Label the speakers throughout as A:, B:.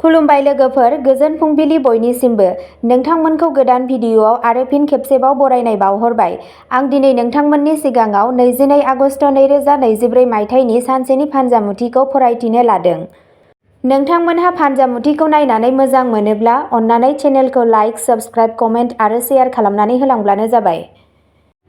A: खुलुमबाय लोगोफोर, गोजोन फुंबिलि बयनिसिमबो। नोंथांमोनखौ गोदान भिडिअ'आव आरो फिन खेबसेबाव बरायनाय बावहरबाय। आं दिनै नोंथांमोननि सिगाङाव 22 आगस्ट 2024 मायथाइनि सानसेनि फानजामुथिखौ फरायथिनो लादों। नोंथांमोनहा फानजामुथिखौ नायनानै मोजां मोनोब्ला अन्नानै चेनेलखौ लाइक, साबस्क्राइब, कमेन्ट आरो शेयार खालामनानै होलांब्लानो जाबाय।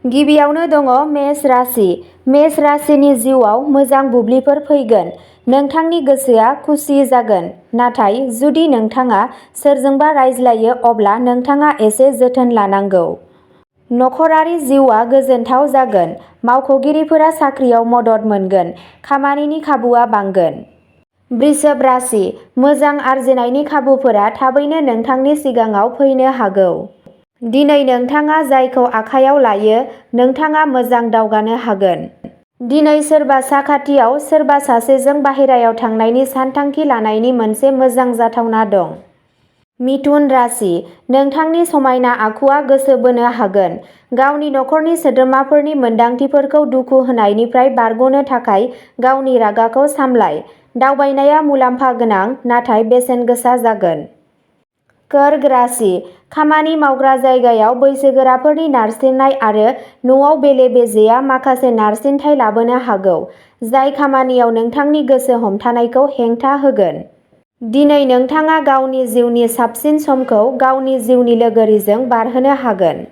A: गिबियावनो दङ मेष राशि। मेष राशिनि जिउआव मोजां बुब्लिफोर फैगोन। नोंथांनि गोसोआ खुसि जागोन। नाथाय जुदि नोंथाङा सोरजोंबा रायज्लायो अब्ला नोंथाङा एसे जोथोन लानांगौ। नखरारि जिउआ गोजोनथाव जागोन। मावख'गिरिफोरा साख्रियाव मदद मोनगोन। खामानिनि खाबुआ बांगोन। वृषभ राशि। मोजां आर्जिनायनि खाबुफोरा थाबैनो नोंथांनि सिगाङाव फैनो हागौ। दिनै नोंथाङा जायखौ आखायाव लायो, नोंथाङा मोजां दावगानो हागोन। दिनै सोरबा साखाथियाव सोरबा सासेजों बाहेरायाव थांनायनि सानथांखि लानायनि मोनसे मोजां जाथावना दं। मिथुन राशि। नोंथांनि समायना आखुआ गोसो बोनो हागोन। गावनि नखरनि सोद्रोमाफोरनि मोनदांथिफोरखौ दुखु होनायनिफ्राय बारग'नो थाखाय गावनि रागाखौ सामलाय। दावबायनाया मुलाम्फा गोनां, नाथाय बेसेन गोसा जागोन। कर्क राशि। खामानि मावग्रा जायगायाव बैसोगोराफोरनि नारसिननाय आरो न'आव बेले-बेजेआ माखासे नारसिनथाय लाबोनो हागौ, जाय खामानियाव नोंथांनि गोसो हमथानायखौ हेंथा होगोन। दिनै नोंथाङा गावनि जिउनि साबसिन समखौ गावनि जिउनि लोगोरिजों बारहोनो हागोन।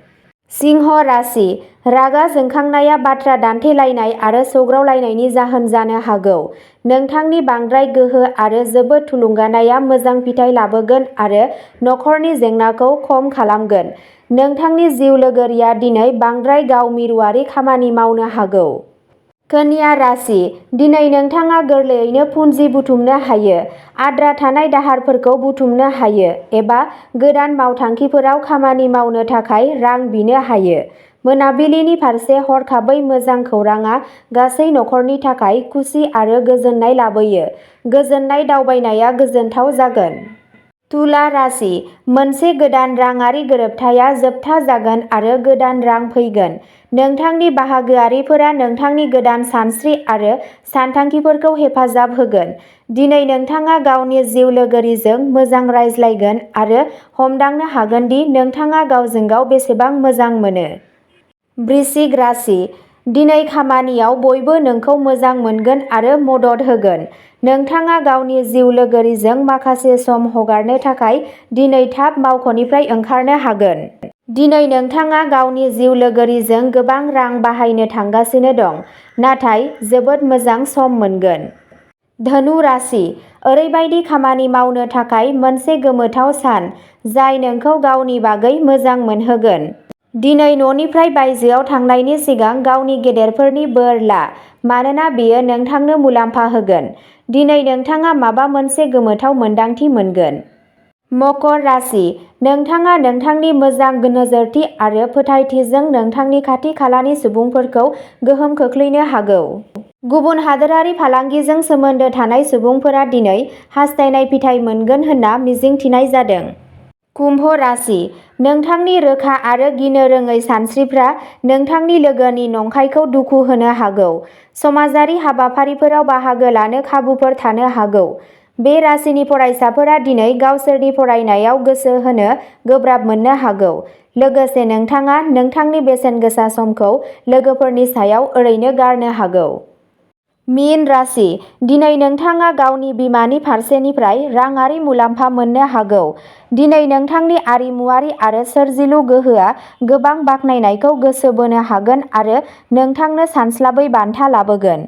A: सिंह राशि। रागा जोंखांनाया बाथ्रा दान्थेलायनाय आरो सौग्रावलायनायनि जाहोन जानो हागौ। नोंथांनि बांद्राय गोहो आरो जोबोद थुलुंगानायआ मोजां फिथाय लाबोगोन आरो नखरनि जेंनाखौ खम खालामगोन। नोंथांनि जिउ लोगोरिया दिनै बांद्राय गाव-मिरुआरि खामानि मावनो हागौ। कन्या राशि। दिनै नोंथाङा गोरलैयैनो पुन्जि बुथुमनो हायो, आद्रा थानाय दाहारफोरखौ बुथुमनो हायो एबा गोदान मावथांखिफोराव खामानि मावनो थाखाय रां बिनो हायो। मोनाबिलिनि फारसे हरखाबै मोजां खौरांआ गासै नखरनि थाखाय खुसि आरो गोजोननाय लाबोयो। गोजोननाय दावबायनाया गोजोनथाव जागोन। तुला राशि। मोनसे गोदान राङारि गोरोबथाया जोबथा जागोन आरो गोदान रां फैगोन। नोंथांनि बाहागोआरिफोरा नोंथांनि गोदान सानस्रि आरो सानथांखिफोरखौ हेफाजाब होगोन। दिनै नोंथाङा गावनि जिउ लोगोरिजों मोजां रायज्लायगोन आरो हमदांनो हागोन दि नोंथाङा गावजों-गाव बेसेबां मोजां मोनो। वृश्चिक राशि। दिनै खामानियाव बयबो नोंखौ मोजां मोनगोन आरो मदद होगोन। नोंथाङा गावनि जिउ लोगोरिजों माखासे सम हगारनो थाखाय दिनै थाब मावख'निफ्राय ओंखारनो हागोन। दिनै नोंथाङा गावनि जिउ लोगोरिजों गोबां रां बाहायनो थांगासिनो दं, नाथाय जोबोद मोजां सम मोनगोन। धनु राशि। ओरैबायदि खामानि मावनो थाखाय मोनसे गोमोथाव सान, जाय नोंखौ गावनि बागै मोजां मोनहोगोन। दिनै न'निफ्राय बायजोआव थांनायनि सिगां गावनि गेदेरफोरनि बोर ला, मानोना बेयो नोंथांनो मुलाम्फा होगोन। दिनै नोंथाङा माबा मोनसे गोमोथाव मोन्दांथि मोनगोन। मकर राशि। नोंथाङा नोंथांनि मोजां नोजोरथि आरो फोथायथिजों नोंथांनि खाथि-खालानि सुबुंफोरखौ गोहोम खोख्लैनो हागौ। गुबुन हादोरारि फालांगिजों सोमोन्दो थानाय सुबुंफोरा दिनै हास्थायनाय फिथाय मोनगोन होनना मिजिंथिनाय जादों। कुम्भ राशि। नोंथांनि रोखा आरो गिनो रोङै सानस्रिफ्रा नोंथांनि लोगोनि नंखायखौ दुखु होनो हागौ। समाजारि हाबाफारिफोराव बाहागो लानो खाबुफोर थानो हागौ। बे राशिनि फरायसाफोरा दिनै गावसोरनि फरायनायाव गोसो होनो गोब्राब मोननो हागौ। लोगोसे नोंथाङा नोंथांनि बेसेनगोसा समखौ लोगोफोरनि सायाव ओरैनो गारनो हागौ। मीन राशि। दिनै नोंथाङा गावनि बिमानि फारसेनिफ्राय राङारि मुलाम्फा मोननो हागौ। दिनै नोंथांनि आरिमुआरि आरो सोरजिलु गोहोआ गोबां बाख्नायनायखौ गोसो बोनो हागोन आरो नोंथांनो सानस्लाबै बान्था लाबोगोन।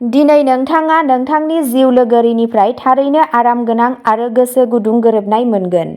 A: दिनै नोंथाङा नोंथांनि जिउ लोगोरिनिफ्राय थारैनो आरामगोनां आरो गोसो गुदुं गोरोबनाय मोनगोन।